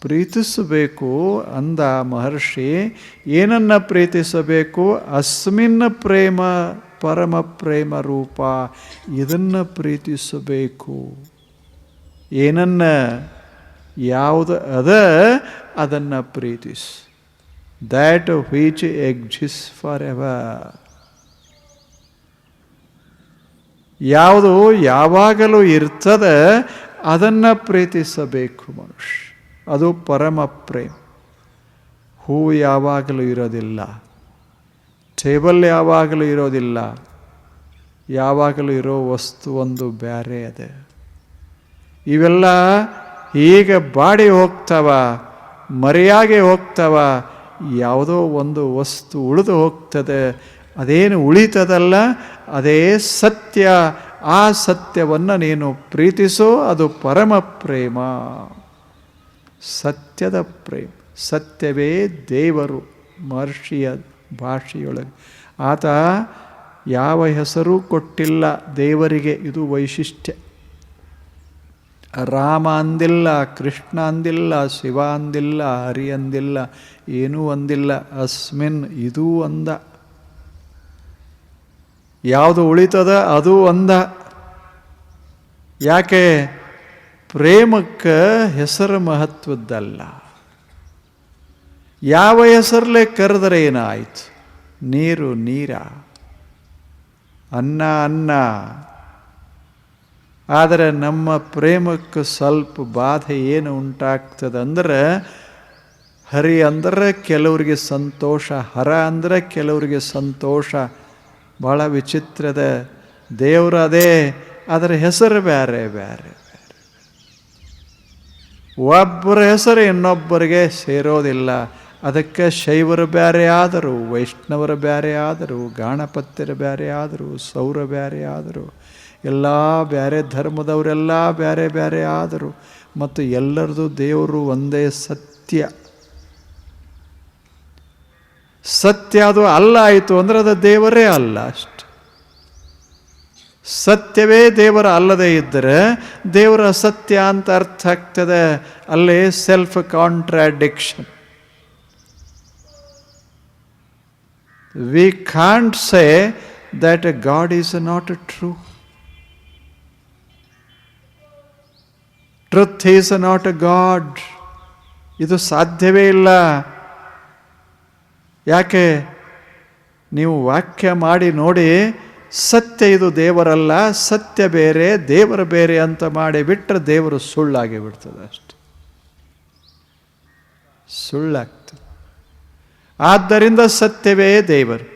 ಪ್ರೀತಿಸಬೇಕು ಅಂದ ಮಹರ್ಷಿ. ಏನನ್ನು ಪ್ರೀತಿಸಬೇಕು? ಅಸ್ಮಿನ್ ಪ್ರೇಮ ಪರಮ ಪ್ರೇಮ ರೂಪ, ಇದನ್ನು ಪ್ರೀತಿಸಬೇಕು. ಏನನ್ನ? ಯಾವುದು ಅದ ಅದನ್ನು ಪ್ರೀತಿಸು. That which exist for ever. ಯಾವುದು ಯಾವಾಗಲೂ ಇರ್ತದೆ ಅದನ್ನು ಪ್ರೀತಿಸಬೇಕು ಮನುಷ್ಯ. ಅದು ಪರಮ ಪ್ರೇಮ. ಹೂ ಯಾವಾಗಲೂ ಇರೋದಿಲ್ಲ, ಟೇಬಲ್ ಯಾವಾಗಲೂ ಇರೋದಿಲ್ಲ. ಯಾವಾಗಲೂ ಇರೋ ವಸ್ತು ಒಂದು ಬೇರೆ ಅದೆ. ಇವೆಲ್ಲ ಹೀಗೆ ಬಾಡಿ ಹೋಗ್ತಾವ, ಮರೆಯಾಗೆ ಹೋಗ್ತಾವ. ಯಾವುದೋ ಒಂದು ವಸ್ತು ಉಳಿದು ಹೋಗ್ತದೆ. ಅದೇನು ಉಳಿತದಲ್ಲ ಅದೇ ಸತ್ಯ. ಆ ಸತ್ಯವನ್ನು ನೀನು ಪ್ರೀತಿಸೋ, ಅದು ಪರಮ ಪ್ರೇಮ, ಸತ್ಯದ ಪ್ರೇಮ. ಸತ್ಯವೇ ದೇವರು. ಮಹರ್ಷಿಯ ಭಾಷೆಯೊಳಗೆ ಆತ ಯಾವ ಹೆಸರೂ ಕೊಟ್ಟಿಲ್ಲ ದೇವರಿಗೆ. ಇದು ವೈಶಿಷ್ಟ್ಯ. ರಾಮ ಅಂದಿಲ್ಲ, ಕೃಷ್ಣ ಅಂದಿಲ್ಲ, ಶಿವ ಅಂದಿಲ್ಲ, ಹರಿ ಅಂದಿಲ್ಲ, ಏನೂ ಅಂದಿಲ್ಲ. ಅಸ್ಮಿನ್ ಇದು ಅಂದ. ಯಾವುದು ಉಳಿತದ ಅದು ಅಂದ. ಯಾಕೆ? ಪ್ರೇಮಕ್ಕೆ ಹೆಸರು ಮಹತ್ವದ್ದಲ್ಲ. ಯಾವ ಹೆಸರಲ್ಲೇ ಕರೆದರೆ ಏನಾಯಿತು? ನೀರು ನೀರ, ಅನ್ನ ಅನ್ನ. ಆದರೆ ನಮ್ಮ ಪ್ರೇಮಕ್ಕೆ ಸ್ವಲ್ಪ ಬಾಧೆ ಏನು ಉಂಟಾಗ್ತದೆ ಅಂದರೆ, ಹರಿ ಅಂದರೆ ಕೆಲವರಿಗೆ ಸಂತೋಷ, ಹರ ಅಂದರೆ ಕೆಲವರಿಗೆ ಸಂತೋಷ. ಭಾಳ ವಿಚಿತ್ರದ. ದೇವರು ಅದೇ, ಅದರ ಹೆಸರು ಬೇರೆ ಬೇರೆ ಬೇರೆ. ಒಬ್ಬರ ಹೆಸರು ಇನ್ನೊಬ್ಬರಿಗೆ ಸೇರೋದಿಲ್ಲ. ಅದಕ್ಕೆ ಶೈವರು ಬೇರೆ ಆದರು, ವೈಷ್ಣವರು ಬೇರೆ ಆದರು, ಗಾಣಪತ್ಯರು ಬೇರೆ ಆದರು, ಸೌರ ಬೇರೆ ಆದರು, ಎಲ್ಲ ಬೇರೆ ಧರ್ಮದವರೆಲ್ಲ ಬೇರೆ ಬೇರೆ ಆದರು. ಮತ್ತು ಎಲ್ಲರದು ದೇವರು ಒಂದೇ ಸತ್ಯ. ಸತ್ಯ ಅದು ಅಲ್ಲ ಆಯಿತು ಅಂದರೆ ಅದು ದೇವರೇ ಅಲ್ಲ ಅಷ್ಟು. ಸತ್ಯವೇ ದೇವರ ಅಲ್ಲದೇ ಇದ್ದರೆ ದೇವರ ಅಸತ್ಯ ಅಂತ ಅರ್ಥ ಆಗ್ತದೆ. ಅಲ್ಲೇ self contradiction. We can't say that god is not true. Truth is not god. ಇದು ಸಾಧ್ಯವೇ ಇಲ್ಲ. ಯಾಕೆ? ನೀವು ವಾಕ್ಯ ಮಾಡಿ ನೋಡಿ. ಸತ್ಯ ಇದು ದೇವರಲ್ಲ, ಸತ್ಯ ಬೇರೆ ದೇವರು ಬೇರೆ ಅಂತ ಮಾಡಿ ಬಿಟ್ಟರೆ ದೇವರು ಸುಳ್ಳಾಗಿ ಬಿಡ್ತದೆ ಅಷ್ಟೆ. ಸುಳ್ಳಾಗ್ತದೆ. ಆದ್ದರಿಂದ ಸತ್ಯವೇ ದೇವರು.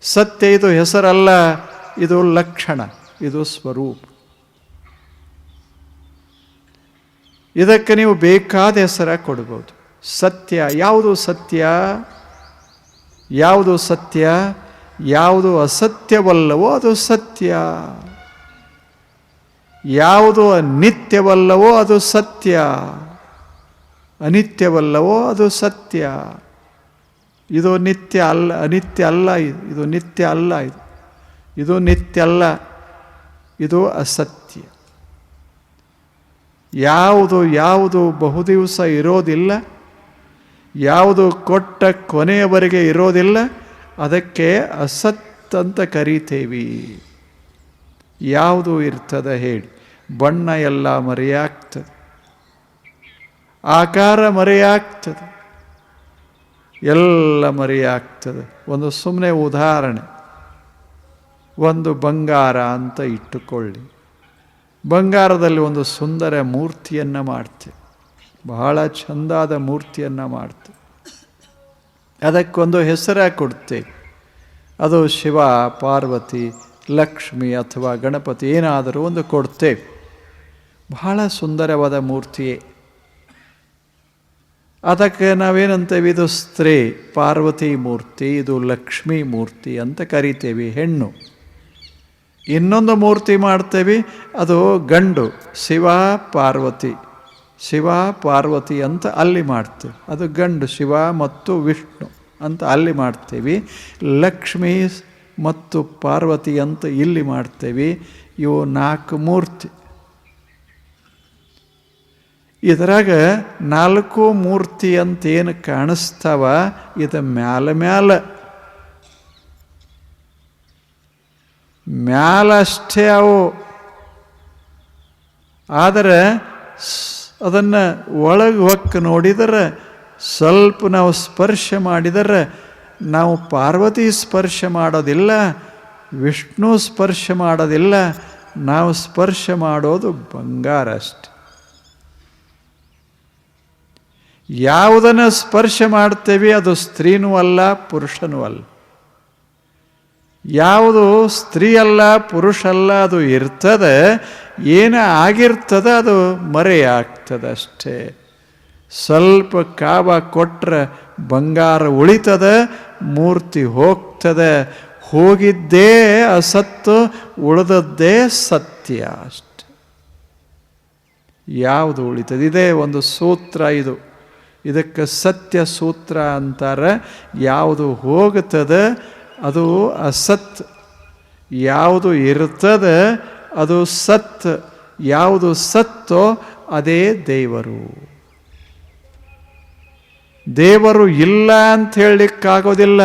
ಸತ್ಯ ಇದು ಹೆಸರಲ್ಲ, ಇದು ಲಕ್ಷಣ, ಇದು ಸ್ವರೂಪ. ಇದಕ್ಕೆ ನೀವು ಬೇಕಾದ ಹೆಸರ ಕೊಡ್ಬೋದು. ಸತ್ಯ ಯಾವುದು? ಸತ್ಯ ಯಾವುದು? ಸತ್ಯ ಯಾವುದು ಅಸತ್ಯವಲ್ಲವೋ ಅದು ಸತ್ಯ. ಯಾವುದು ನಿತ್ಯವಲ್ಲವೋ ಅದು ಸತ್ಯ. ಅನಿತ್ಯವಲ್ಲವೋ ಅದು ಸತ್ಯ. ಇದು ನಿತ್ಯ ಅಲ್ಲ, ಅನಿತ್ಯ ಅಲ್ಲ. ಇದು ನಿತ್ಯ ಅಲ್ಲ. ಇದು ನಿತ್ಯ ಅಲ್ಲ, ಇದು ಅಸತ್ಯ. ಯಾವುದು ಬಹುದಿವಸ ಇರೋದಿಲ್ಲ, ಯಾವುದು ಕೊಟ್ಟ ಕೊನೆಯವರೆಗೆ ಇರೋದಿಲ್ಲ, ಅದಕ್ಕೆ ಅಸತ್ ಅಂತ ಕರೀತೇವೆ. ಯಾವುದು ಇರ್ತದೆ ಹೇಳಿ? ಬಣ್ಣ ಎಲ್ಲ ಮರೆಯಾಗ್ತದೆ, ಆಕಾರ ಮರೆಯಾಗ್ತದೆ, ಎಲ್ಲ ಮರೆಯಾಗ್ತದೆ. ಒಂದು ಸುಮ್ಮನೆ ಉದಾಹರಣೆ, ಒಂದು ಬಂಗಾರ ಅಂತ ಇಟ್ಟುಕೊಳ್ಳಿ. ಬಂಗಾರದಲ್ಲಿ ಒಂದು ಸುಂದರ ಮೂರ್ತಿಯನ್ನು ಮಾಡ್ತೇವೆ, ಬಹಳ ಚೆಂದಾದ ಮೂರ್ತಿಯನ್ನು ಮಾಡ್ತೇವೆ. ಅದಕ್ಕೊಂದು ಹೆಸರ ಕೊಡ್ತೇವೆ. ಅದು ಶಿವ, ಪಾರ್ವತಿ, ಲಕ್ಷ್ಮಿ ಅಥವಾ ಗಣಪತಿ ಏನಾದರೂ ಒಂದು ಕೊಡ್ತೇವೆ. ಬಹಳ ಸುಂದರವಾದ ಮೂರ್ತಿಯೇ. ಅದಕ್ಕೆ ನಾವೇನಂತೇವೆ? ಇದು ಸ್ತ್ರೀ ಪಾರ್ವತಿ ಮೂರ್ತಿ, ಇದು ಲಕ್ಷ್ಮೀ ಮೂರ್ತಿ ಅಂತ ಕರಿತೇವೆ, ಹೆಣ್ಣು. ಇನ್ನೊಂದು ಮೂರ್ತಿ ಮಾಡ್ತೇವೆ, ಅದು ಗಂಡು, ಶಿವ ಪಾರ್ವತಿ. ಶಿವ ಪಾರ್ವತಿ ಅಂತ ಅಲ್ಲಿ ಮಾಡ್ತೇವೆ, ಅದು ಗಂಡು. ಶಿವ ಮತ್ತು ವಿಷ್ಣು ಅಂತ ಅಲ್ಲಿ ಮಾಡ್ತೇವೆ. ಲಕ್ಷ್ಮೀ ಮತ್ತು ಪಾರ್ವತಿ ಅಂತ ಇಲ್ಲಿ ಮಾಡ್ತೇವೆ. ಇವು 4 ಮೂರ್ತಿ. ಇದರಾಗ 4 ಮೂರ್ತಿ ಅಂತೇನು ಕಾಣಿಸ್ತಾವ, ಇದು ಮ್ಯಾಲಷ್ಟೇ ಅವು. ಆದರೆ ಅದನ್ನು ಒಳಗೆ ಹೊಕ್ಕ ನೋಡಿದರೆ, ಸ್ವಲ್ಪ ನಾವು ಸ್ಪರ್ಶ ಮಾಡಿದರೆ, ನಾವು ಪಾರ್ವತಿ ಸ್ಪರ್ಶ ಮಾಡೋದಿಲ್ಲ, ವಿಷ್ಣು ಸ್ಪರ್ಶ ಮಾಡೋದಿಲ್ಲ, ನಾವು ಸ್ಪರ್ಶ ಮಾಡೋದು ಬಂಗಾರ ಅಷ್ಟೆ. ಯಾವುದನ್ನು ಸ್ಪರ್ಶ ಮಾಡ್ತೇವೆ ಅದು ಸ್ತ್ರೀನೂ ಅಲ್ಲ, ಪುರುಷನೂ ಅಲ್ಲ. ಯಾವುದು ಸ್ತ್ರೀ ಅಲ್ಲ, ಪುರುಷ ಅಲ್ಲ, ಅದು ಇರ್ತದೆ, ಏನ ಆಗಿರ್ತದೆ ಅದು ಮರೆಯಾಗ್ತದೆ ಅಷ್ಟೇ. ಸ್ವಲ್ಪ ಕಾಬ ಕೊಟ್ಟರೆ ಬಂಗಾರ ಉಳಿತದೆ, ಮೂರ್ತಿ ಹೋಗ್ತದೆ. ಹೋಗಿದ್ದೇ ಅಸತ್ತು, ಉಳಿದದ್ದೇ ಸತ್ಯ ಅಷ್ಟೆ. ಯಾವುದು ಉಳಿತದೆ? ಇದೇ ಒಂದು ಸೂತ್ರ. ಇದಕ್ಕೆ ಸತ್ಯ ಸೂತ್ರ ಅಂತಾರೆ. ಯಾವುದು ಹೋಗುತ್ತದೆ ಅದು ಅಸತ್, ಯಾವುದು ಇರ್ತದೆ ಅದು ಸತ್, ಯಾವುದು ಸತ್ತೋ ಅದೇ ದೇವರು. ದೇವರು ಇಲ್ಲ ಅಂತ ಹೇಳಲಿಕ್ಕಾಗೋದಿಲ್ಲ.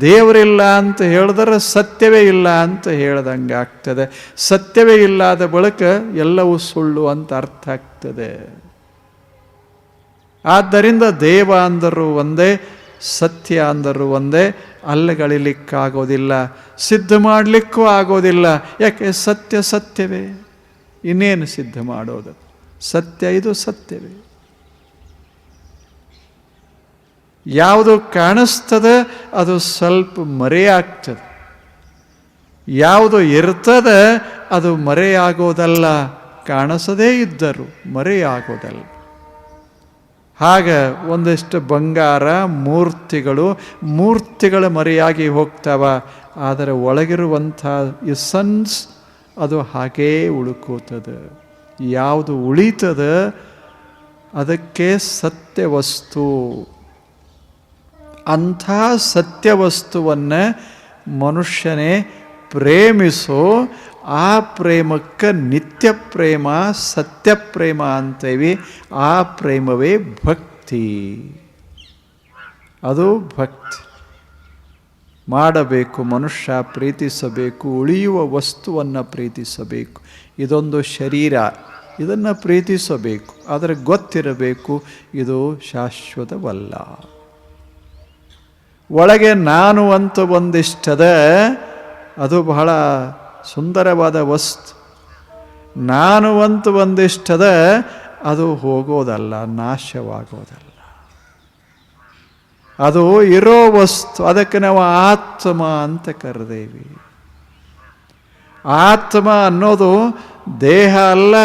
ದೇವರಿಲ್ಲ ಅಂತ ಹೇಳಿದ್ರೆ ಸತ್ಯವೇ ಇಲ್ಲ ಅಂತ ಹೇಳ್ದಂಗೆ ಆಗ್ತದೆ. ಸತ್ಯವೇ ಇಲ್ಲದ ಬಳಿಕ ಎಲ್ಲವೂ ಸುಳ್ಳು ಅಂತ ಅರ್ಥ ಆಗ್ತದೆ. ಆದ್ದರಿಂದ ದೇವ ಅಂದರೂ ಒಂದೇ, ಸತ್ಯ ಅಂದರೂ ಒಂದೇ. ಅಲ್ಲಗಳಿಲಿಕ್ಕಾಗೋದಿಲ್ಲ, ಸಿದ್ಧ ಮಾಡಲಿಕ್ಕೂ ಆಗೋದಿಲ್ಲ. ಯಾಕೆ? ಸತ್ಯ ಸತ್ಯವೇ, ಇನ್ನೇನು ಸಿದ್ಧ ಮಾಡೋದು? ಸತ್ಯ ಇದು ಸತ್ಯವೇ. ಯಾವುದು ಕಾಣಿಸ್ತದೆ ಅದು ಸ್ವಲ್ಪ ಮರೆಯಾಗ್ತದೆ, ಯಾವುದು ಇರ್ತದೆ ಅದು ಮರೆಯಾಗೋದಲ್ಲ. ಕಾಣಿಸದೇ ಇದ್ದರು ಮರೆಯಾಗೋದಲ್ಲ. ಹಾಗೆ ಒಂದಿಷ್ಟು ಬಂಗಾರ ಮೂರ್ತಿಗಳು ಮರೆಯಾಗಿ ಹೋಗ್ತಾವ. ಆದರೆ ಒಳಗಿರುವಂಥ ಎಸೆನ್ಸ್ ಅದು ಹಾಗೇ ಉಳ್ಕೋತದೆ. ಯಾವುದು ಉಳಿತದೆ ಅದಕ್ಕೆ ಸತ್ಯವಸ್ತು. ಅಂಥ ಸತ್ಯವಸ್ತುವನ್ನು ಮನುಷ್ಯನೇ ಪ್ರೇಮಿಸೋ. ಆ ಪ್ರೇಮಕ್ಕೆ ನಿತ್ಯ ಪ್ರೇಮ, ಸತ್ಯ ಪ್ರೇಮ ಅಂತೇವಿ. ಆ ಪ್ರೇಮವೇ ಭಕ್ತಿ. ಅದು ಭಕ್ತಿ ಮಾಡಬೇಕು. ಮನುಷ್ಯ ಪ್ರೀತಿಸಬೇಕು, ಉಳಿಯುವ ವಸ್ತುವನ್ನು ಪ್ರೀತಿಸಬೇಕು. ಇದೊಂದು ಶರೀರ, ಇದನ್ನು ಪ್ರೀತಿಸಬೇಕು. ಆದರೆ ಗೊತ್ತಿರಬೇಕು ಇದು ಶಾಶ್ವತವಲ್ಲ. ಒಳಗೆ ನಾನು ಅಂತ ಒಂದಿಷ್ಟದ, ಅದು ಬಹಳ ಸುಂದರವಾದ ವಸ್ತು. ನಾನು ಅಂತ ಒಂದಿಷ್ಟದ, ಅದು ಹೋಗೋದಲ್ಲ, ನಾಶವಾಗೋದಲ್ಲ. ಅದು ಇರೋ ವಸ್ತು. ಅದಕ್ಕೆ ನಾವು ಆತ್ಮ ಅಂತ ಕರೆದೇವಿ. ಆತ್ಮ ಅನ್ನೋದು ದೇಹ ಅಲ್ಲ,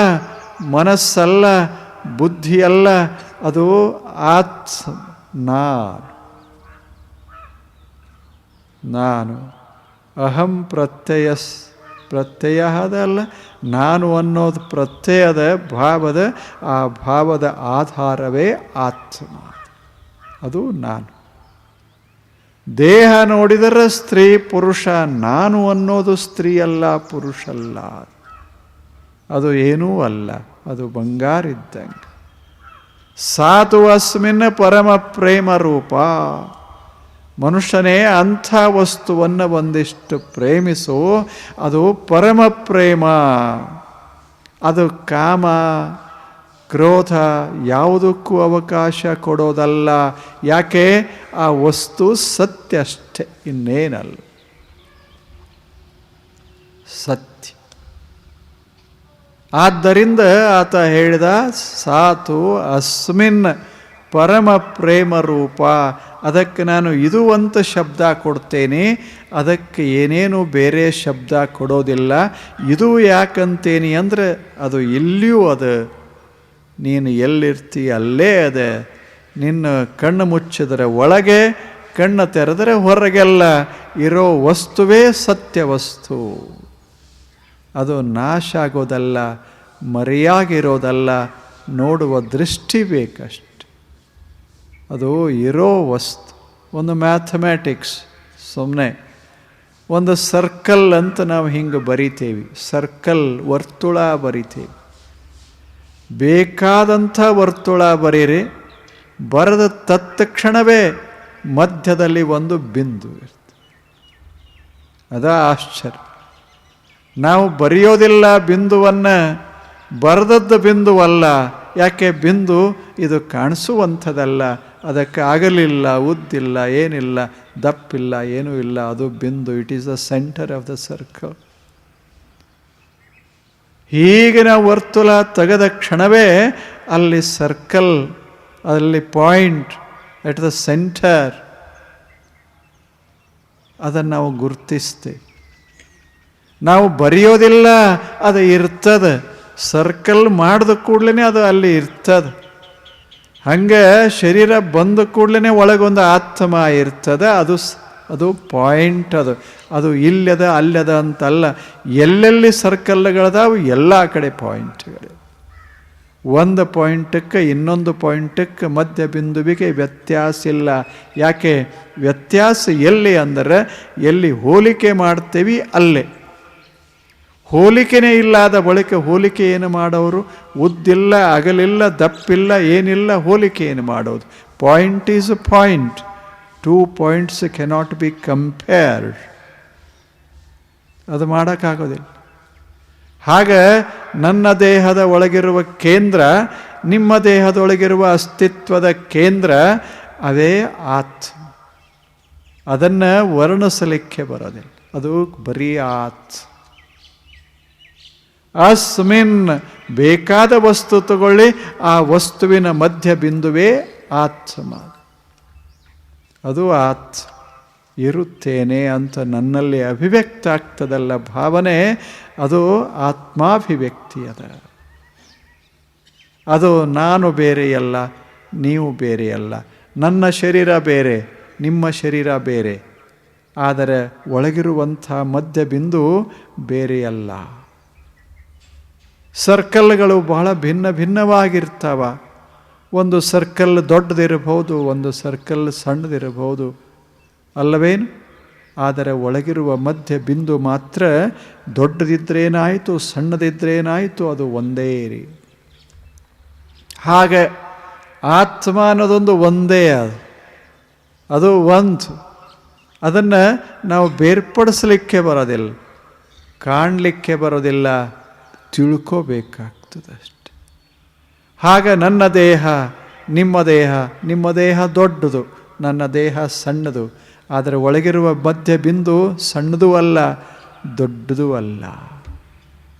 ಮನಸ್ಸಲ್ಲ, ಬುದ್ಧಿ ಅಲ್ಲ. ಅದು ನಾನು. ಅಹಂ ಪ್ರತ್ಯಯ ಅದಲ್ಲ, ನಾನು ಅನ್ನೋದು ಪ್ರತ್ಯಯದ ಭಾವದ, ಆ ಭಾವದ ಆಧಾರವೇ ಆತ್ಮ. ಅದು ನಾನು. ದೇಹ ನೋಡಿದರೆ ಸ್ತ್ರೀ ಪುರುಷ, ನಾನು ಅನ್ನೋದು ಸ್ತ್ರೀ ಅಲ್ಲ, ಪುರುಷ ಅಲ್ಲ. ಅದು ಏನೂ ಅಲ್ಲ, ಅದು ಬಂಗಾರ ಇದ್ದಂಗೆ. ಸಾತು ಅಸ್ಮಿನ್ ಪರಮ ಪ್ರೇಮ ರೂಪ. ಮನುಷ್ಯನೇ ಅಂಥ ವಸ್ತುವನ್ನು ಒಂದಿಷ್ಟು ಪ್ರೇಮಿಸು, ಅದು ಪರಮ ಪ್ರೇಮ. ಅದು ಕಾಮ, ಕ್ರೋಧ ಯಾವುದಕ್ಕೂ ಅವಕಾಶ ಕೊಡೋದಲ್ಲ. ಯಾಕೆ? ಆ ವಸ್ತು ಸತ್ಯ ಅಷ್ಟೆ, ಇನ್ನೇನಲ್ಲ. ಸತ್ಯ. ಆದ್ದರಿಂದ ಆತ ಹೇಳಿದ, ಸಾತು ಅಸ್ಮಿನ್ ಪರಮ ಪ್ರೇಮ ರೂಪ. ಅದಕ್ಕೆ ನಾನು ಇದು ಅಂತ ಶಬ್ದ ಕೊಡ್ತೇನೆ, ಅದಕ್ಕೆ ಏನೇನು ಬೇರೆ ಶಬ್ದ ಕೊಡೋದಿಲ್ಲ. ಇದು ಯಾಕಂತೇನಿ ಅಂದರೆ ಅದು ಇಲ್ಲಿಯೂ ಅದ, ನೀನು ಎಲ್ಲಿರ್ತಿ ಅಲ್ಲೇ ಅದ. ನಿನ್ನ ಕಣ್ಣು ಮುಚ್ಚಿದರೆ ಒಳಗೆ, ಕಣ್ಣು ತೆರೆದರೆ ಹೊರಗೆಲ್ಲ ಇರೋ ವಸ್ತುವೇ ಸತ್ಯ ವಸ್ತು. ಅದು ನಾಶ ಆಗೋದಲ್ಲ, ಮರೆಯಾಗಿರೋದಲ್ಲ. ನೋಡುವ ದೃಷ್ಟಿ ಬೇಕಷ್ಟೆ. ಅದು ಇರೋ ವಸ್ತು. ಒಂದು ಮ್ಯಾಥಮ್ಯಾಟಿಕ್ಸ್, ಸುಮ್ಮನೆ ಒಂದು ಸರ್ಕಲ್ ಅಂತ ನಾವು ಹಿಂಗೆ ಬರಿತೇವೆ. ಸರ್ಕಲ್, ವರ್ತುಳ ಬರಿತೇವೆ. ಬೇಕಾದಂಥ ವರ್ತುಳ ಬರೀರಿ, ಬರೆದ ತತ್ಕ್ಷಣವೇ ಮಧ್ಯದಲ್ಲಿ ಒಂದು ಬಿಂದು ಇರ್ತದೆ. ಅದ ಆಶ್ಚರ್ಯ. ನಾವು ಬರೆಯೋದಿಲ್ಲ ಬಿಂದುವನ್ನು, ಬರೆದದ್ದು ಬಿಂದುವಲ್ಲ. ಯಾಕೆ? ಬಿಂದು ಇದು ಕಾಣಿಸುವಂಥದ್ದಲ್ಲ, ಅದಕ್ಕೆ ಆಗಲಿಲ್ಲ, ಉದ್ದಿಲ್ಲ, ಏನಿಲ್ಲ, ದಪ್ಪಿಲ್ಲ, ಏನೂ ಇಲ್ಲ. ಅದು ಬಿಂದು. It is the centre of the circle. ಹೀಗೆ ನಾವು ವರ್ತುಲ ತೆಗೆದ ಕ್ಷಣವೇ ಅಲ್ಲಿ ಸರ್ಕಲ್, ಅಲ್ಲಿ ಪಾಯಿಂಟ್ ಎಟ್ ದ ಸೆಂಟರ್, ಅದನ್ನು ನಾವು ಗುರುತಿಸ್ತೇವೆ. ನಾವು ಬರೆಯೋದಿಲ್ಲ, ಅದು ಇರ್ತದೆ. ಸರ್ಕಲ್ ಮಾಡಿದ ಕೂಡಲೇ ಅದು ಅಲ್ಲಿ ಇರ್ತದೆ. ಹಂಗೆ ಶರೀರ ಬಂದ ಕೂಡಲೇ ಒಳಗೊಂದು ಆತ್ಮ ಇರ್ತದೆ. ಅದು ಪಾಯಿಂಟ್. ಅದು ಇಲ್ಲದ ಅಲ್ಲದ ಅಂತಲ್ಲ. ಎಲ್ಲೆಲ್ಲಿ ಸರ್ಕಲ್ಗಳದಾವು ಎಲ್ಲ ಕಡೆ ಪಾಯಿಂಟ್ಗಳು. ಒಂದು ಪಾಯಿಂಟಕ್ಕೆ ಇನ್ನೊಂದು ಪಾಯಿಂಟಕ್ಕೆ ಮಧ್ಯ ಬಿಂದುವಿಗೆ ವ್ಯತ್ಯಾಸ ಇಲ್ಲ. ಯಾಕೆ ವ್ಯತ್ಯಾಸ ಎಲ್ಲಿ ಅಂದರೆ, ಎಲ್ಲಿ ಹೋಲಿಕೆ ಮಾಡ್ತೇವೆ ಅಲ್ಲೇ. ಹೋಲಿಕೆನೇ ಇಲ್ಲದ ಬಳಿಕ ಹೋಲಿಕೆ ಏನು ಮಾಡೋರು? ಉದ್ದಿಲ್ಲ, ಅಗಲಿಲ್ಲ, ದಪ್ಪಿಲ್ಲ, ಏನಿಲ್ಲ, ಹೋಲಿಕೆ ಏನು ಮಾಡೋದು? Point is a point. 2 points cannot be compared. ಅದು ಮಾಡೋಕ್ಕಾಗೋದಿಲ್ಲ. ಹಾಗೆ ನನ್ನ ದೇಹದ ಒಳಗಿರುವ ಕೇಂದ್ರ, ನಿಮ್ಮ ದೇಹದೊಳಗಿರುವ ಅಸ್ತಿತ್ವದ ಕೇಂದ್ರ ಅದೇ ಆತ್ಮ. ಅದನ್ನು ವರ್ಣಿಸಲಿಕ್ಕೆ ಬರೋದಿಲ್ಲ. ಅದು ಬರೀ ಆತ್ಮ. ಅಸ್ಮಿನ್, ಬೇಕಾದ ವಸ್ತು ತಗೊಳ್ಳಿ, ಆ ವಸ್ತುವಿನ ಮಧ್ಯ ಬಿಂದುವೇ ಆತ್ಮ. ಅದು ಆತ್ಮ. ಇರುತ್ತೇನೆ ಅಂತ ನನ್ನಲ್ಲಿ ಅಭಿವ್ಯಕ್ತ ಆಗ್ತದಲ್ಲ ಭಾವನೆ, ಅದು ಆತ್ಮಾಭಿವ್ಯಕ್ತಿ. ಅದು ನಾನು ಬೇರೆಯಲ್ಲ, ನೀವು ಬೇರೆಯಲ್ಲ. ನನ್ನ ಶರೀರ ಬೇರೆ, ನಿಮ್ಮ ಶರೀರ ಬೇರೆ. ಆದರೆ ಒಳಗಿರುವಂಥ ಮಧ್ಯ ಬಿಂದು ಬೇರೆಯಲ್ಲ. ಸರ್ಕಲ್ಗಳು ಬಹಳ ಭಿನ್ನ ಭಿನ್ನವಾಗಿರ್ತಾವ. ಒಂದು ಸರ್ಕಲ್ ದೊಡ್ಡದಿರಬಹುದು, ಒಂದು ಸರ್ಕಲ್ ಸಣ್ಣದಿರಬಹುದು, ಅಲ್ಲವೇನು? ಆದರೆ ಒಳಗಿರುವ ಮಧ್ಯ ಬಿಂದು ಮಾತ್ರ ದೊಡ್ಡದಿದ್ರೇನಾಯಿತು, ಸಣ್ಣದಿದ್ರೇನಾಯಿತು, ಅದು ಒಂದೇ ರೀ. ಹಾಗೆ ಆತ್ಮ ಅನ್ನೋದೊಂದು ಒಂದೇ. ಅದು ಒಂದು. ಅದನ್ನು ನಾವು ಬೇರ್ಪಡಿಸಲಿಕ್ಕೆ ಬರೋದಿಲ್ಲ, ಕಾಣಲಿಕ್ಕೆ ಬರೋದಿಲ್ಲ, ತಿಳ್ಕೋಬೇಕಾಗ್ತದಷ್ಟೆ. ಹಾಗೆ ನನ್ನ ದೇಹ, ನಿಮ್ಮ ದೇಹ ದೊಡ್ಡದು, ನನ್ನ ದೇಹ ಸಣ್ಣದು. ಆದರೆ ಒಳಗಿರುವ ಮಧ್ಯ ಬಿಂದು ಸಣ್ಣದೂ ಅಲ್ಲ, ದೊಡ್ಡದೂ ಅಲ್ಲ.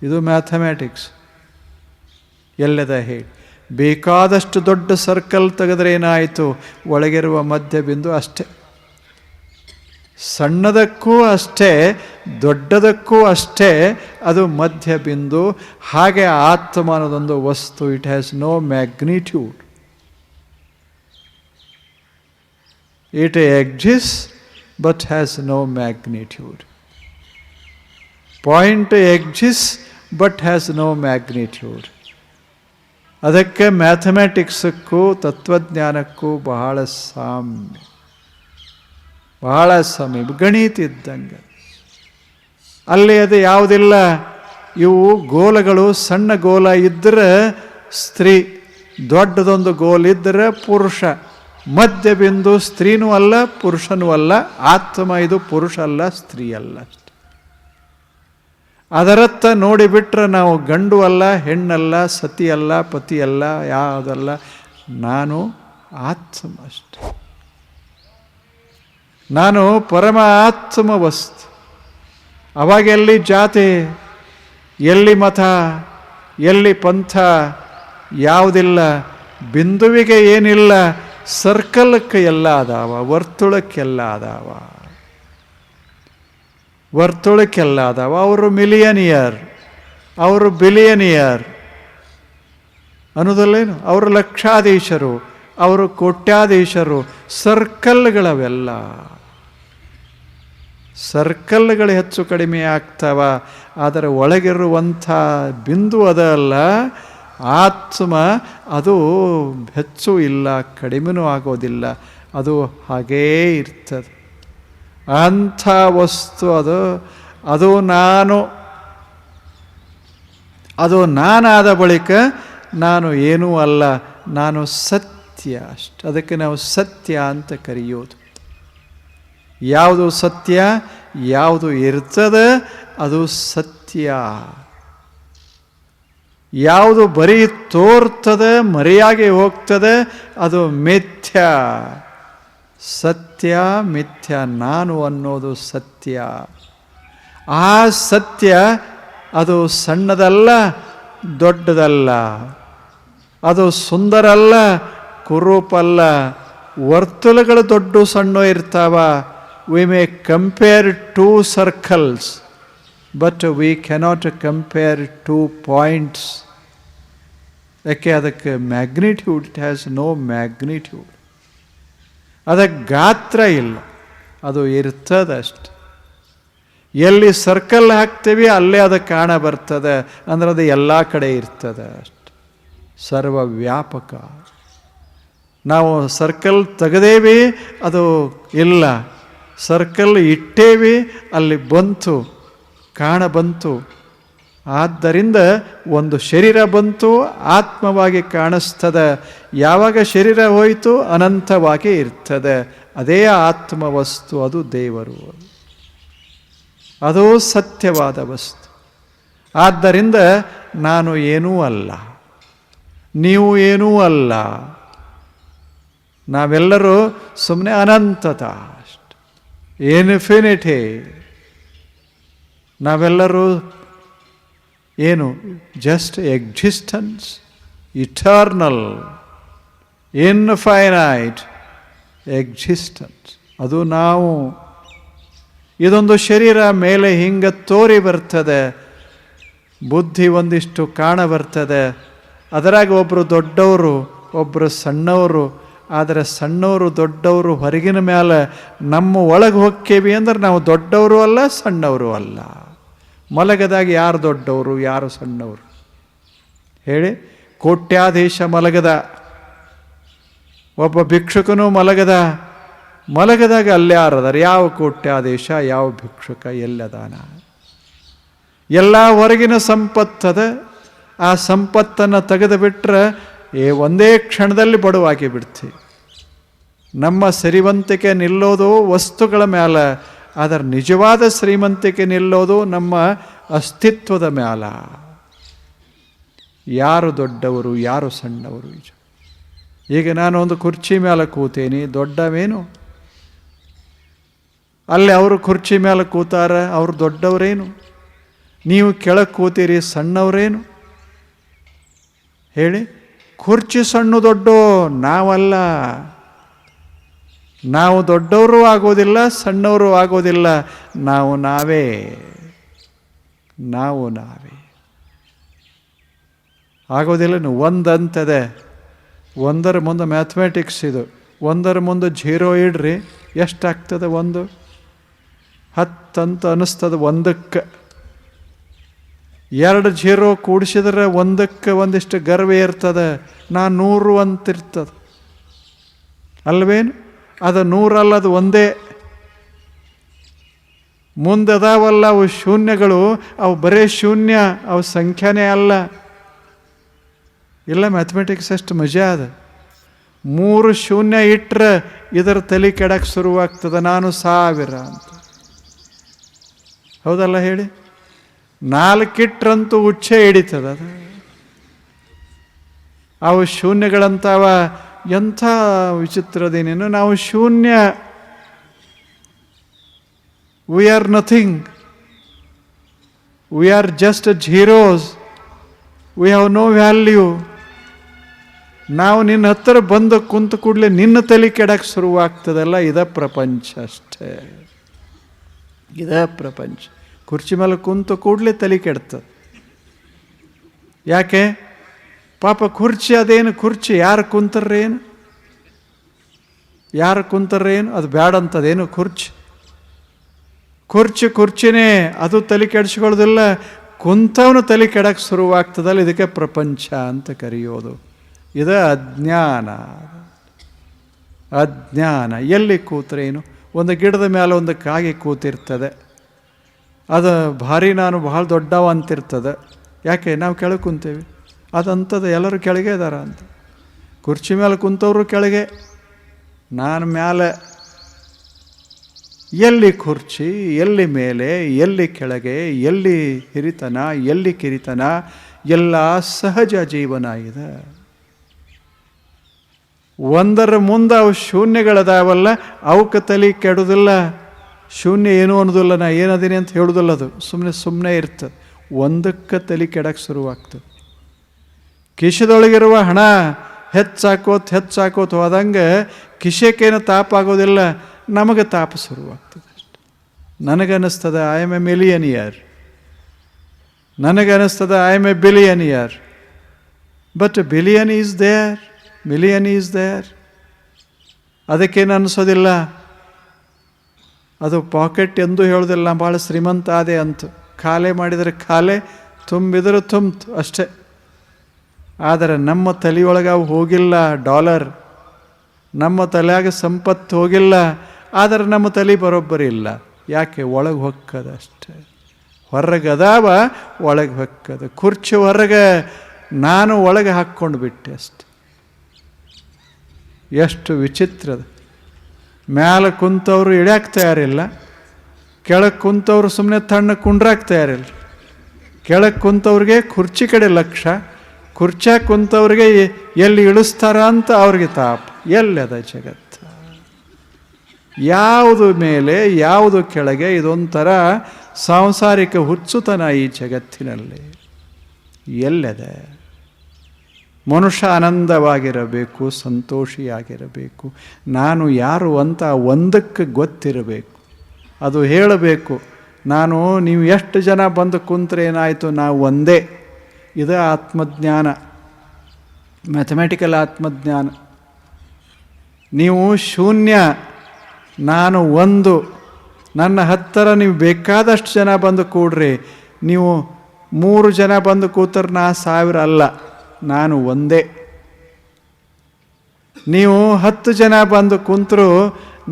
ಇದು ಮ್ಯಾಥಮ್ಯಾಟಿಕ್ಸ್. ಎಲ್ಲದ ಹೇಳಿ, ಬೇಕಾದಷ್ಟು ದೊಡ್ಡ ಸರ್ಕಲ್ ತೆಗೆದ್ರೆ ಏನಾಯಿತು? ಒಳಗಿರುವ ಮಧ್ಯ ಬಿಂದು ಅಷ್ಟೇ. ಸಣ್ಣದಕ್ಕೂ ಅಷ್ಟೇ, ದೊಡ್ಡದಕ್ಕೂ ಅಷ್ಟೇ, ಅದು ಮಧ್ಯ ಬಿಂದು. ಹಾಗೆ ಆತ್ಮ ಅನ್ನೋದೊಂದು ವಸ್ತು. It has no magnitude. It exist but has no magnitude. Point exist but has no magnitude. ಅದಕ್ಕೆ ಮ್ಯಾಥಮ್ಯಾಟಿಕ್ಸಕ್ಕೂ ತತ್ವಜ್ಞಾನಕ್ಕೂ ಬಹಳ ಸಾಮ್ಯ, ಬಹಳ ಸಮೀಪ. ಗಣಿತ ಇದ್ದಂಗೆ ಅಲ್ಲಿ ಅದು ಯಾವುದಿಲ್ಲ. ಇವು ಗೋಲಗಳು, ಸಣ್ಣ ಗೋಲ ಇದ್ದರೆ ಸ್ತ್ರೀ, ದೊಡ್ಡದೊಂದು ಗೋಲ್ ಇದ್ದರೆ ಪುರುಷ. ಮಧ್ಯ ಬಿಂದು ಸ್ತ್ರೀನೂ ಅಲ್ಲ, ಪುರುಷನೂ ಅಲ್ಲ. ಆತ್ಮ ಇದು ಪುರುಷ ಅಲ್ಲ, ಸ್ತ್ರೀ ಅಲ್ಲ. ಅದರತ್ತ ನೋಡಿಬಿಟ್ರೆ ನಾವು ಗಂಡು ಅಲ್ಲ, ಹೆಣ್ಣಲ್ಲ, ಸತಿ ಅಲ್ಲ, ಪತಿ ಅಲ್ಲ, ಯಾವುದಲ್ಲ. ನಾನು ಆತ್ಮ ಅಷ್ಟೆ. ನಾನು ಪರಮ ಆತ್ಮ ವಸ್ತು. ಅವಾಗ ಎಲ್ಲಿ ಜಾತಿ, ಎಲ್ಲಿ ಮತ, ಎಲ್ಲಿ ಪಂಥ ಯಾವುದಿಲ್ಲ. ಬಿಂದುವಿಗೆ ಏನಿಲ್ಲ, ಸರ್ಕಲ್ಕ್ಕೆ ಎಲ್ಲ ಅದಾವ, ವರ್ತುಳಕ್ಕೆಲ್ಲ ಅದಾವ, ವರ್ತುಳಕ್ಕೆಲ್ಲ ಅದಾವ. ಅವರು ಮಿಲಿಯನಿಯರ್, ಅವರು ಬಿಲಿಯನಿಯರ್ ಅನ್ನೋದಲ್ಲೇನು? ಅವರು ಲಕ್ಷಾಧೀಶರು, ಅವರು ಕೋಟ್ಯಾಧೀಶರು. ಸರ್ಕಲ್ಗಳವೆಲ್ಲ. ಸರ್ಕಲ್ಗಳು ಹೆಚ್ಚು ಕಡಿಮೆ ಆಗ್ತಾವ. ಆದರೆ ಒಳಗಿರುವಂಥ ಬಿಂದು ಅದಲ್ಲ, ಆತ್ಮ. ಅದು ಹೆಚ್ಚು ಇಲ್ಲ, ಕಡಿಮೆನೂ ಆಗೋದಿಲ್ಲ. ಅದು ಹಾಗೇ ಇರ್ತದೆ. ಅಂಥ ವಸ್ತು ಅದು. ಅದು ನಾನು. ಅದು ನಾನಾದ ಬಳಿಕ ನಾನು ಏನೂ ಅಲ್ಲ, ನಾನು ಸತ್ಯ ಅಷ್ಟು. ಅದಕ್ಕೆ ನಾವು ಸತ್ಯ ಅಂತ ಕರೆಯೋದು. ಯಾವುದು ಸತ್ಯ? ಯಾವುದು ಇರ್ತದೆ ಅದು ಸತ್ಯ. ಯಾವುದು ಬರೀ ತೋರ್ತದೆ, ಮರೆಯಾಗಿ ಹೋಗ್ತದೆ, ಅದು ಮಿಥ್ಯ. ಸತ್ಯ ಮಿಥ್ಯ, ನಾನು ಅನ್ನೋದು ಸತ್ಯ. ಆ ಸತ್ಯ ಅದು ಸಣ್ಣದಲ್ಲ, ದೊಡ್ಡದಲ್ಲ, ಅದು ಸುಂದರಲ್ಲ, ಕುರೂಪಲ್ಲ. ವರ್ತುಲಗಳು ದೊಡ್ಡ ಸಣ್ಣ ಇರ್ತಾವ. We may compare 2 circles, but we cannot compare 2 points. ಯಾಕೆ? ಅದಕ್ಕೆ magnitude, it has no magnitude. ಅದಕ್ಕೆ ಗಾತ್ರ ಇಲ್ಲ, ಅದು ಇರ್ತದಷ್ಟು. ಎಲ್ಲಿ ಸರ್ಕಲ್ ಹಾಕ್ತೀವಿ ಅಲ್ಲೇ ಅದು ಕಾಣ ಬರ್ತದೆ. ಅಂದ್ರೆ ಅದು ಎಲ್ಲ ಕಡೆ ಇರ್ತದೆ ಅಷ್ಟು, ಸರ್ವವ್ಯಾಪಕ. ನಾವು ಸರ್ಕಲ್ ತೆಗೆದೇವಿ, ಅದು ಇಲ್ಲ. ಸರ್ಕಲ್ ಇಟ್ಟೇವಿ, ಅಲ್ಲಿ ಬಂತು, ಕಾಣ ಬಂತು. ಆದ್ದರಿಂದ ಒಂದು ಶರೀರ ಬಂತು, ಆತ್ಮವಾಗಿ ಕಾಣಿಸ್ತದೆ. ಯಾವಾಗ ಶರೀರ ಹೋಯಿತು ಅನಂತವಾಗಿ ಇರ್ತದೆ. ಅದೇ ಆತ್ಮ ವಸ್ತು, ಅದು ದೇವರು, ಅದು ಸತ್ಯವಾದ ವಸ್ತು. ಆದ್ದರಿಂದ ನಾನು ಏನೂ ಅಲ್ಲ, ನೀವು ಏನೂ ಅಲ್ಲ. ನಾವೆಲ್ಲರೂ ಸುಮ್ಮನೆ ಅನಂತತ ಅಷ್ಟು, ಇನ್ಫಿನಿಟಿ. ನಾವೆಲ್ಲರೂ ಏನು? Just existence, eternal, infinite existence, ಅದು ನಾವು. ಇದೊಂದು ಶರೀರ ಮೇಲೆ ಹಿಂಗೆ ತೋರಿ ಬರ್ತದೆ, ಬುದ್ಧಿ ಒಂದಿಷ್ಟು ಕಾಣ ಬರ್ತದೆ. ಅದರಾಗ ಒಬ್ಬರು ದೊಡ್ಡವರು, ಒಬ್ಬರು ಸಣ್ಣವರು. ಆದರೆ ಸಣ್ಣವರು ದೊಡ್ಡವರು ಹೊರಗಿನ ಮೇಲೆ, ನಮ್ಮ ಒಳಗೆ ಹೋಕ್ಕೇವಿ ಅಂದ್ರೆ ನಾವು ದೊಡ್ಡವರು ಅಲ್ಲ, ಸಣ್ಣವರು ಅಲ್ಲ. ಮಲಗದಾಗ ಯಾರು ದೊಡ್ಡವರು, ಯಾರು ಸಣ್ಣವರು ಹೇಳಿ? ಕೋಟ್ಯಾಧೀಶ ಮಲಗದ, ಒಬ್ಬ ಭಿಕ್ಷುಕನೂ ಮಲಗದಾಗ ಅಲ್ಲಿ ಯಾರದಾರ? ಯಾವ ಕೋಟ್ಯಾಧೀಶ, ಯಾವ ಭಿಕ್ಷುಕ, ಎಲ್ಲದಾನ? ಎಲ್ಲ ಹೊರಗಿನ ಸಂಪತ್ತದ. ಆ ಸಂಪತ್ತನ್ನು ತೆಗೆದು ಬಿಟ್ಟರೆ ಒಂದೇ ಕ್ಷಣದಲ್ಲಿ ಬಡವಾಗಿ ಬಿಡ್ತೀವಿ. ನಮ್ಮ ಶ್ರೀಮಂತಿಕೆ ನಿಲ್ಲೋದು ವಸ್ತುಗಳ ಮೇಲೆ, ಅದರ ನಿಜವಾದ ಶ್ರೀಮಂತಿಕೆ ನಿಲ್ಲೋದು ನಮ್ಮ ಅಸ್ತಿತ್ವದ ಮ್ಯಾಲ. ಯಾರು ದೊಡ್ಡವರು, ಯಾರು ಸಣ್ಣವರು? ಈಗ ನಾನು ಒಂದು ಕುರ್ಚಿ ಮೇಲೆ ಕೂತೇನಿ, ದೊಡ್ಡವೇನು? ಅಲ್ಲಿ ಅವರು ಕುರ್ಚಿ ಮೇಲೆ ಕೂತಾರ, ಅವರು ದೊಡ್ಡವರೇನು? ನೀವು ಕೆಳಗೆ ಕೂತೀರಿ, ಸಣ್ಣವರೇನು ಹೇಳಿ? ಕುರ್ಚಿ ಸಣ್ಣ ದೊಡ್ಡ ನಾವಲ್ಲ. ನಾವು ದೊಡ್ಡವರು ಆಗೋದಿಲ್ಲ, ಸಣ್ಣವರು ಆಗೋದಿಲ್ಲ. ನಾವು ನಾವೇ ಆಗೋದಿಲ್ಲ. ಒಂದಂತದೆ, ಒಂದರ ಮುಂದೆ ಮ್ಯಾಥಮೆಟಿಕ್ಸ್ ಇದು. ಒಂದರ ಮುಂದೆ 0 ಇಡ್ರಿ, ಎಷ್ಟಾಗ್ತದೆ? 1 10 ಅಂತ ಅನ್ನಿಸ್ತದೆ ಒಂದಕ್ಕೆ. 2 0 ಕೂಡಿಸಿದ್ರೆ ಒಂದಕ್ಕೆ ಒಂದಿಷ್ಟು ಗರ್ವ ಇರ್ತದೆ. 100 ಅಂತಿರ್ತದೆ ಅಲ್ವೇನು? ಅದು 100 ಅಲ್ಲ, ಅದು ಒಂದೇ. ಮುಂದದಾವಲ್ಲ ಅವು ಶೂನ್ಯಗಳು, ಅವು ಬರೇ ಶೂನ್ಯ, ಅವು ಸಂಖ್ಯಾನೇ ಅಲ್ಲ. ಇಲ್ಲ, ಮ್ಯಾಥಮೆಟಿಕ್ಸ್ ಅಷ್ಟು ಮಜಾ ಅದ. 3 ಶೂನ್ಯ ಇಟ್ಟರೆ ಇದರ ತಲೆ ಕೆಡಕ್ಕೆ ಶುರುವಾಗ್ತದೆ, ನಾನು 1000 ಅಂತ. ಹೌದಲ್ಲ ಹೇಳಿ? 4 ಇಟ್ರಂತೂ ಉಚ್ಚೆ ಹಿಡಿತದ. ಅದು ಅವು ಶೂನ್ಯಗಳಂತಾವ. ಎಂಥ ವಿಚಿತ್ರದೇನೇನು, ನಾವು ಶೂನ್ಯ. We are nothing, we are just zeros, we have no value. ನಾವು ನಿನ್ನ ಹತ್ತಿರ ಬಂದು ಕುಂತು ಕೂಡಲೇ ನಿನ್ನ ತಲೆ ಕೆಡಕ್ಕೆ ಶುರುವಾಗ್ತದಲ್ಲ. ಇದ ಪ್ರಪಂಚ ಅಷ್ಟೇ, ಇದ ಪ್ರಪಂಚ. ಕುರ್ಚಿ ಮೇಲೆ ಕುಂತು ಕೂಡಲೇ ತಲೆ ಕೆಡ್ತದೆ. ಯಾಕೆ? ಪಾಪ ಕುರ್ಚಿ ಅದೇನು ಕುರ್ಚಿ, ಯಾರು ಕುಂತರ್ರೇನು? ಅದು ಬ್ಯಾಡಂತದೇನು ಕುರ್ಚಿನೇ. ಅದು ತಲೆ ಕೆಡಿಸ್ಕೊಳ್ಳೋದಿಲ್ಲ, ಕುಂತವನು ತಲೆ ಕೆಡಕ್ಕೆ ಶುರುವಾಗ್ತದಲ್ಲ. ಇದಕ್ಕೆ ಪ್ರಪಂಚ ಅಂತ ಕರೆಯೋದು. ಇದು ಅಜ್ಞಾನ. ಎಲ್ಲಿ ಕೂತ್ರೇನು? ಒಂದು ಗಿಡದ ಮೇಲೆ ಒಂದು ಕಾಗೆ ಕೂತಿರ್ತದೆ. ಅದು ಭಾರಿ ನಾನು ಬಹಳ ದೊಡ್ಡವ ಅಂತಿರ್ತದೆ. ಯಾಕೆ? ನಾವು ಕೆಳಗೆ ಕುಂತೇವೆ. ಅದಂಥದ್ದು ಎಲ್ಲರೂ ಕೆಳಗೆ ಇದಾರ ಅಂತ. ಕುರ್ಚಿ ಮೇಲೆ ಕುಂತವರು ಕೆಳಗೆ, ನಾನು ಮ್ಯಾಲೆ. ಎಲ್ಲಿ ಕುರ್ಚಿ, ಎಲ್ಲಿ ಮೇಲೆ, ಎಲ್ಲಿ ಕೆಳಗೆ, ಎಲ್ಲಿ ಹಿರಿತನ, ಎಲ್ಲಿ ಕಿರಿತನ, ಎಲ್ಲ ಸಹಜ ಜೀವನ ಇದೆ. ಒಂದರ ಮುಂದೆ ಅವು ಶೂನ್ಯಗಳದಾವಲ್ಲ, ಅವಕ್ಕೆ ತಲೆ ಕೆಡುವುದಿಲ್ಲ. ಶೂನ್ಯ ಏನೂ ಅನ್ನೋದಿಲ್ಲ, ನಾ ಏನದೀನಿ ಅಂತ ಹೇಳುವುದಿಲ್ಲ. ಅದು ಸುಮ್ಮನೆ ಇರ್ತದೆ. ಒಂದಕ್ಕೆ ತಲೆ ಕೆಡಕ್ಕೆ ಶುರುವಾಗ್ತದೆ. ಕಿಶೆದೊಳಗಿರುವ ಹಣ ಹೆಚ್ಚಾಕೋತ ಹೋದಂಗೆ ಕಿಶೆಕೇನು ತಾಪ ಆಗೋದಿಲ್ಲ, ನಮಗೆ ತಾಪ ಶುರುವಾಗ್ತದೆ ಅಷ್ಟೆ. ನನಗನ್ನಿಸ್ತದೆ ಐ ಆಮ್ ಎ ಮಿಲಿಯನಿಯರ್, ನನಗನ್ನಿಸ್ತದೆ I am a billionaire. But billion is there. ಅದಕ್ಕೇನು ಅನಿಸೋದಿಲ್ಲ. ಅದು ಪಾಕೆಟ್ ಎಂದೂ ಹೇಳೋದಿಲ್ಲ ಭಾಳ ಶ್ರೀಮಂತ ಆದೆ ಅಂತ. ಖಾಲಿ ಮಾಡಿದರೆ ಖಾಲಿ, ತುಂಬಿದರೆ ತುಂಬ್ತು ಅಷ್ಟೇ. ಆದರೆ ನಮ್ಮ ತಲೆಯೊಳಗೆ ಅವು ಹೋಗಿಲ್ಲ ಡಾಲರ್, ನಮ್ಮ ತಲೆಯಾಗ ಸಂಪತ್ತು ಹೋಗಿಲ್ಲ. ಆದರೆ ನಮ್ಮ ತಲೆ ಬರೋಬ್ಬರಿ ಇಲ್ಲ. ಯಾಕೆ? ಒಳಗೆ ಹೊಕ್ಕದ ಅಷ್ಟೆ. ಹೊರಗೆ ಅದಾವ, ಒಳಗೆ ಹೊಕ್ಕದ. ಕುರ್ಚಿ ಹೊರಗೆ, ನಾನು ಒಳಗೆ ಹಾಕ್ಕೊಂಡು ಬಿಟ್ಟೆ ಅಷ್ಟೆ. ಎಷ್ಟು ವಿಚಿತ್ರದ. ಮ್ಯಾಲೆ ಕುಂತವರು ಇಳ್ಯಾಕೆ ತಯಾರಿಲ್ಲ, ಕೆಳಗೆ ಕುಂತವರು ಸುಮ್ಮನೆ ತಣ್ಣ ಕುಂಡ್ರಾಕ್ ತಯಾರಿಲ್ಲ. ಕೆಳಗೆ ಕುಂತವ್ರಿಗೆ ಕುರ್ಚಿ ಕಡೆ ಲಕ್ಷ್ಯ, ಕುರ್ಚಾಗ ಕುಂತವ್ರಿಗೆ ಎಲ್ಲಿ ಇಳಿಸ್ತಾರ ಅಂತ ಅವ್ರಿಗೆ ತಾಪ. ಎಲ್ಲದ ಜಗತ್ತು? ಯಾವುದು ಮೇಲೆ, ಯಾವುದು ಕೆಳಗೆ, ಇದೊಂಥರ ಸಾಂಸಾರಿಕ ಹುಚ್ಚುತನ ಈ ಜಗತ್ತಿನಲ್ಲಿ. ಎಲ್ಲದೆ? ಮನುಷ್ಯ ಆನಂದವಾಗಿರಬೇಕು, ಸಂತೋಷಿಯಾಗಿರಬೇಕು. ನಾನು ಯಾರು ಅಂತ ಒಂದಕ್ಕೆ ಗೊತ್ತಿರಬೇಕು. ಅದು ಹೇಳಬೇಕು. ನೀವು ಎಷ್ಟು ಜನ ಬಂದು ಕುಂತ್ರೆ ಏನಾಯಿತು, ನಾವು ಒಂದೇ. ಇದು ಆತ್ಮಜ್ಞಾನ, ಮ್ಯಾಥಮೆಟಿಕಲ್ ಆತ್ಮಜ್ಞಾನ. ನೀವು ಶೂನ್ಯ, ನಾನು ಒಂದು. ನನ್ನ ಹತ್ತಿರ ನೀವು ಬೇಕಾದಷ್ಟು ಜನ ಬಂದು ಕೂಡ್ರಿ. ನೀವು 3 ಜನ ಬಂದು ಕೂತರೆ ನಾ 1000 ಅಲ್ಲ, ನಾನು ಒಂದೇ. ನೀವು 10 ಜನ ಬಂದು ಕುಂತರು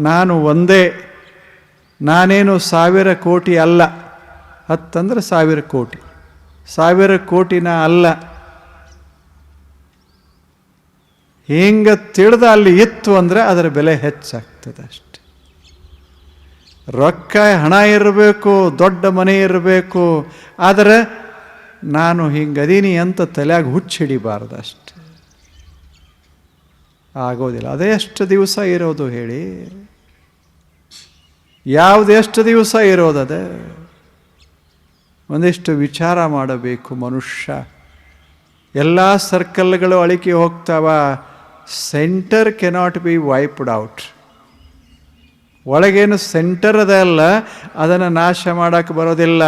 ನಾನು ಒಂದೇ. ನಾನೇನು 1000 ಕೋಟಿ ಅಲ್ಲ. 10 ಅಂದರೆ 1000 ಕೋಟಿ, 1000 ಕೋಟಿನ ಅಲ್ಲ. ಹಿಂಗೆ ತಿಳಿದ ಅಲ್ಲಿ ಇತ್ತು ಅಂದರೆ ಅದರ ಬೆಲೆ ಹೆಚ್ಚಾಗ್ತದೆ ಅಷ್ಟೆ. ರೊಕ್ಕ ಹಣ ಇರಬೇಕು, ದೊಡ್ಡ ಮನೆ ಇರಬೇಕು, ಆದರೆ ನಾನು ಹಿಂಗದೀನಿ ಅಂತ ತಲೆಯಾಗ ಹುಚ್ಚಿಡಿಬಾರ್ದು ಅಷ್ಟೆ. ಆಗೋದಿಲ್ಲ. ಅದೇ ಎಷ್ಟು ದಿವಸ ಇರೋದು ಹೇಳಿ? ಎಷ್ಟು ದಿವಸ ಇರೋದದೆ? ಒಂದಿಷ್ಟು ವಿಚಾರ ಮಾಡಬೇಕು ಮನುಷ್ಯ. ಎಲ್ಲ ಸರ್ಕಲ್ಗಳು ಅಳಿಕೆ ಹೋಗ್ತಾವ. Centre cannot be wiped out. ಒಳಗೇನು ಸೆಂಟರ್ ಅದ ಅಲ್ಲ, ಅದನ್ನು ನಾಶ ಮಾಡೋಕ್ಕೆ ಬರೋದಿಲ್ಲ.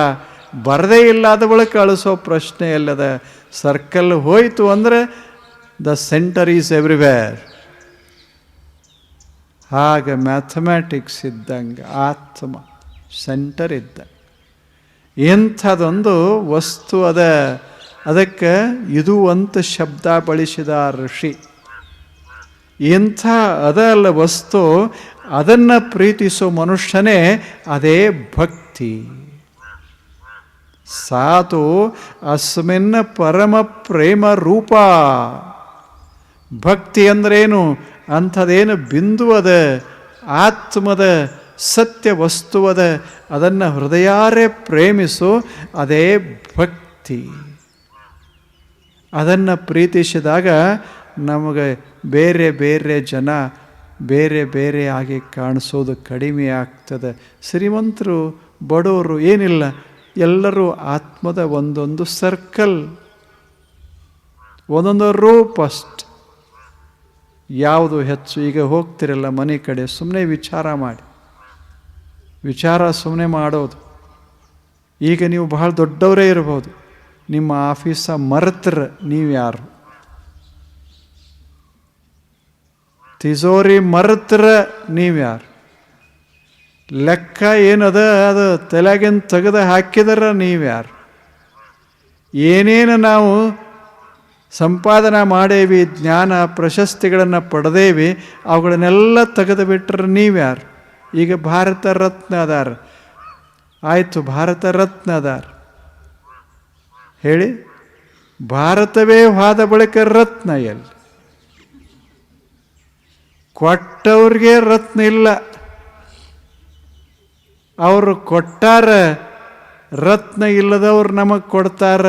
ಬರದೇ ಇಲ್ಲ ಅದ ಬಳಿಕ ಅಳಿಸೋ ಪ್ರಶ್ನೆ ಎಲ್ಲದ. ಸರ್ಕಲ್ ಹೋಯಿತು ಅಂದರೆ ದ ಸೆಂಟರ್ ಈಸ್ ಎವ್ರಿವೇರ್. ಹಾಗೆ ಮ್ಯಾಥಮ್ಯಾಟಿಕ್ಸ್ ಇದ್ದಂಗೆ ಆತ್ಮ ಸೆಂಟರ್ ಇದ್ದ. ಎಂಥದೊಂದು ವಸ್ತು ಅದ. ಅದಕ್ಕೆ ಇದು ಅಂತ ಶಬ್ದ ಬಳಸಿದ ಋಷಿ. ಎಂಥ ಅದ ಅಲ್ಲ ವಸ್ತು, ಅದನ್ನು ಪ್ರೀತಿಸೋ ಮನುಷ್ಯನೇ ಅದೇ ಭಕ್ತಿ. ಸಾತು ಅಸ್ಮಿನ್ ಪರಮ ಪ್ರೇಮ ರೂಪ. ಭಕ್ತಿ ಅಂದ್ರೇನು? ಅಂಥದ್ದೇನು ಬಿಂದು ಅದ, ಆತ್ಮದ ಸತ್ಯ ವಸ್ತುವದ, ಅದನ್ನು ಹೃದಯಾರೆ ಪ್ರೇಮಿಸು, ಅದೇ ಭಕ್ತಿ. ಅದನ್ನು ಪ್ರೀತಿಸಿದಾಗ ನಮಗೆ ಬೇರೆ ಬೇರೆ ಜನ ಬೇರೆ ಬೇರೆ ಆಗಿ ಕಾಣಿಸೋದು ಕಡಿಮೆ ಆಗ್ತದೆ. ಶ್ರೀಮಂತರು ಬಡವರು ಏನಿಲ್ಲ, ಎಲ್ಲರೂ ಆತ್ಮದ ಒಂದೊಂದು ಸರ್ಕಲ್, ಒಂದೊಂದು ರೂಪ್ ಅಷ್ಟು. ಯಾವುದು ಹೆಚ್ಚು? ಈಗ ಹೋಗ್ತಿರಲ್ಲ ಮನೆ ಕಡೆ, ಸುಮ್ಮನೆ ವಿಚಾರ ಮಾಡಿ. ವಿಚಾರ ಸುಮ್ಮನೆ ಮಾಡೋದು. ಈಗ ನೀವು ಬಹಳ ದೊಡ್ಡವರೇ ಇರ್ಬೋದು, ನಿಮ್ಮ ಆಫೀಸ ಮರೆತ್ರ ನೀವು ಯಾರು? ತಿಜೋರಿ ಮರೆತ್ರ ನೀವು ಯಾರು? ಲೆಕ್ಕ ಏನದ ಅದು ತಲೆಗಿಂದ ತೆಗೆದು ಹಾಕಿದರೆ ನೀವು ಯಾರು? ಏನೇನು ನಾವು ಸಂಪಾದನೆ ಮಾಡೇವಿ, ಜ್ಞಾನ ಪ್ರಶಸ್ತಿಗಳನ್ನು ಪಡೆದೇವಿ, ಅವುಗಳನ್ನೆಲ್ಲ ತೆಗೆದು ಬಿಟ್ಟರೆ ನೀವು ಯಾರು? ಈಗ ಭಾರತ ರತ್ನ ಅದಾರ, ಆಯಿತು, ಭಾರತ ರತ್ನ ಅದಾರ ಹೇಳಿ. ಭಾರತವೇ ಹೋದ ಬಳಿಕ ರತ್ನ ಎಲ್ಲಿ? ಕೊಟ್ಟವ್ರಿಗೆ ರತ್ನ ಇಲ್ಲ, ಅವರು ಕೊಟ್ಟಾರ, ರತ್ನ ಇಲ್ಲದವ್ರು ನಮಗೆ ಕೊಡ್ತಾರ.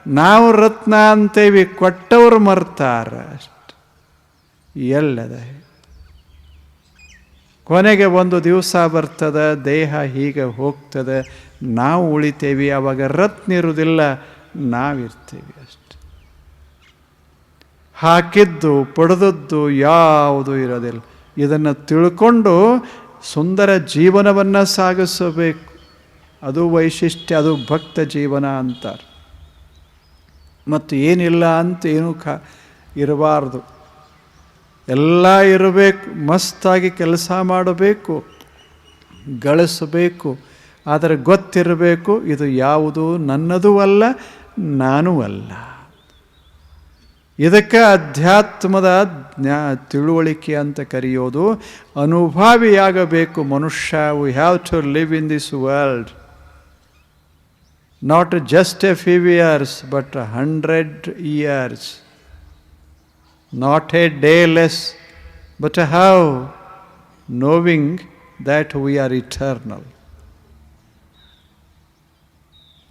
ನಾವು ರತ್ನ ಅಂತೇವಿ, ಕೊಟ್ಟವ್ರು ಮರ್ತಾರ ಅಷ್ಟು. ಎಲ್ಲದ ಕೊನೆಗೆ ಒಂದು ದಿವಸ ಬರ್ತದೆ, ದೇಹ ಹೀಗೆ ಹೋಗ್ತದೆ, ನಾವು ಉಳಿತೇವಿ. ಆವಾಗ ರತ್ನ ಇರುವುದಿಲ್ಲ, ನಾವಿರ್ತೇವಿ ಅಷ್ಟೆ. ಹಾಕಿದ್ದು ಪಡೆದದ್ದು ಯಾವುದೂ ಇರೋದಿಲ್ಲ. ಇದನ್ನು ತಿಳ್ಕೊಂಡು ಸುಂದರ ಜೀವನವನ್ನು ಸಾಗಿಸಬೇಕು. ಅದು ವೈಶಿಷ್ಟ್ಯ, ಅದು ಭಕ್ತ ಜೀವನ ಅಂತಾರೆ. ಮತ್ತು ಏನಿಲ್ಲ ಅಂತ ಏನೂ ಇರಬಾರ್ದು, ಎಲ್ಲ ಇರಬೇಕು. ಮಸ್ತಾಗಿ ಕೆಲಸ ಮಾಡಬೇಕು, ಗಳಿಸಬೇಕು. ಆದರೆ ಗೊತ್ತಿರಬೇಕು, ಇದು ಯಾವುದು ನನ್ನದೂ ಅಲ್ಲ, ನಾನೂ ಅಲ್ಲ. ಇದಕ್ಕೆ ಅಧ್ಯಾತ್ಮದ ತಿಳುವಳಿಕೆ ಅಂತ ಕರೆಯೋದು. ಅನುಭಾವಿಯಾಗಬೇಕು ಮನುಷ್ಯ. We have to live in this world, not just a few years but 100 years. Not a day less, but how? Knowing that we are eternal.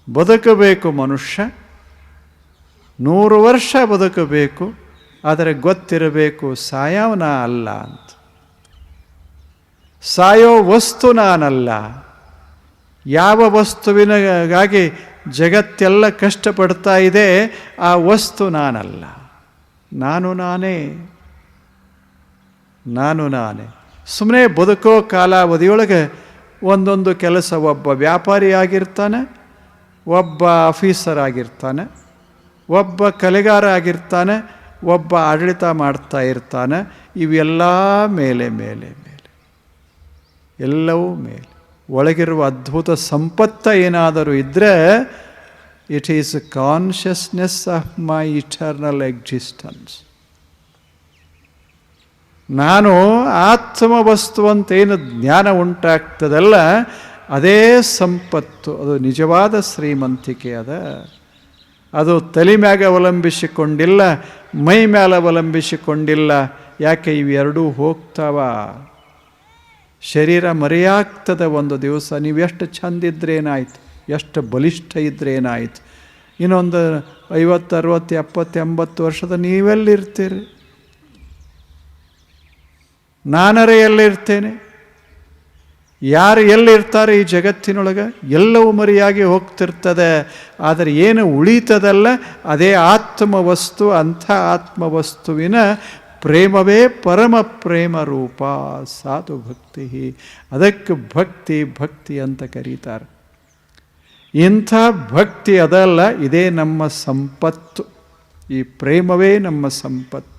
ಬದುಕಬೇಕು ಮನುಷ್ಯ, 100 ವರ್ಷ ಬದುಕಬೇಕು. ಆದರೆ ಗೊತ್ತಿರಬೇಕು, ಸಾಯವನ ಅಲ್ಲ ಅಂತ. ಸಾಯೋ ವಸ್ತು ನಾನಲ್ಲ. ಯಾವ ವಸ್ತುವಿನಗಾಗಿ ಜಗತ್ತೆಲ್ಲ ಕಷ್ಟಪಡ್ತಾ ಇದೆ, ಆ ವಸ್ತು ನಾನಲ್ಲ. ನಾನು ನಾನೇ. ಸುಮ್ಮನೆ ಬದುಕೋ ಕಾಲಾವಧಿಯೊಳಗೆ ಒಂದೊಂದು ಕೆಲಸ. ಒಬ್ಬ ವ್ಯಾಪಾರಿ ಆಗಿರ್ತಾನೆ, ಒಬ್ಬ ಆಫೀಸರ್ ಆಗಿರ್ತಾನೆ, ಒಬ್ಬ ಕಲೆಗಾರ ಆಗಿರ್ತಾನೆ, ಒಬ್ಬ ಆಡಳಿತ ಮಾಡ್ತಾ ಇರ್ತಾನೆ. ಇವೆಲ್ಲ ಮೇಲೆ ಮೇಲೆ ಮೇಲೆ, ಎಲ್ಲವೂ ಮೇಲೆ. ಒಳಗಿರುವ ಅದ್ಭುತ ಸಂಪತ್ತ ಏನಾದರೂ ಇದ್ದರೆ, it is consciousness of my eternal existence. ನಾನು ಆತ್ಮವಸ್ತು ಅಂತೇನು ಜ್ಞಾನ ಉಂಟಾಗ್ತದಲ್ಲ, ಅದೇ ಸಂಪತ್ತು. ಅದು ನಿಜವಾದ ಶ್ರೀಮಂತಿಕೆ ಅದ. ಅದು ತಲೆ ಮ್ಯಾಗ ಅವಲಂಬಿಸಿಕೊಂಡಿಲ್ಲ, ಮೈ ಮೇಲೆ ಅವಲಂಬಿಸಿಕೊಂಡಿಲ್ಲ. ಯಾಕೆ? ಇವೆರಡೂ ಹೋಗ್ತಾವ. ಶರೀರ ಮರೆಯಾಗ್ತದೆ ಒಂದು ದಿವಸ. ನೀವು ಎಷ್ಟು ಚಂದಿದ್ರೇನಾಯ್ತು, ಎಷ್ಟು ಬಲಿಷ್ಠ ಇದ್ರೇನಾಯ್ತು. ಇನ್ನೊಂದು 50, 60, 70, 80 ವರ್ಷದ ನೀವೆಲ್ಲಿರ್ತೀರಿ? ನಾನರೇ ಎಲ್ಲಿರ್ತೇನೆ? ಯಾರು ಎಲ್ಲಿರ್ತಾರೆ ಈ ಜಗತ್ತಿನೊಳಗೆ? ಎಲ್ಲವೂ ಮರೆಯಾಗಿ ಹೋಗ್ತಿರ್ತದೆ. ಆದರೆ ಏನು ಉಳಿತದಲ್ಲ, ಅದೇ ಆತ್ಮವಸ್ತು. ಅಂಥ ಆತ್ಮವಸ್ತುವಿನ ಪ್ರೇಮವೇ ಪರಮ ಪ್ರೇಮ ರೂಪ ಸಾಧು ಭಕ್ತಿ. ಅದಕ್ಕೆ ಭಕ್ತಿ ಅಂತ ಕರೀತಾರೆ. ಇಂಥ ಭಕ್ತಿ ಅದಲ್ಲ, ಇದೇ ನಮ್ಮ ಸಂಪತ್ತು. ಈ ಪ್ರೇಮವೇ ನಮ್ಮ ಸಂಪತ್ತು.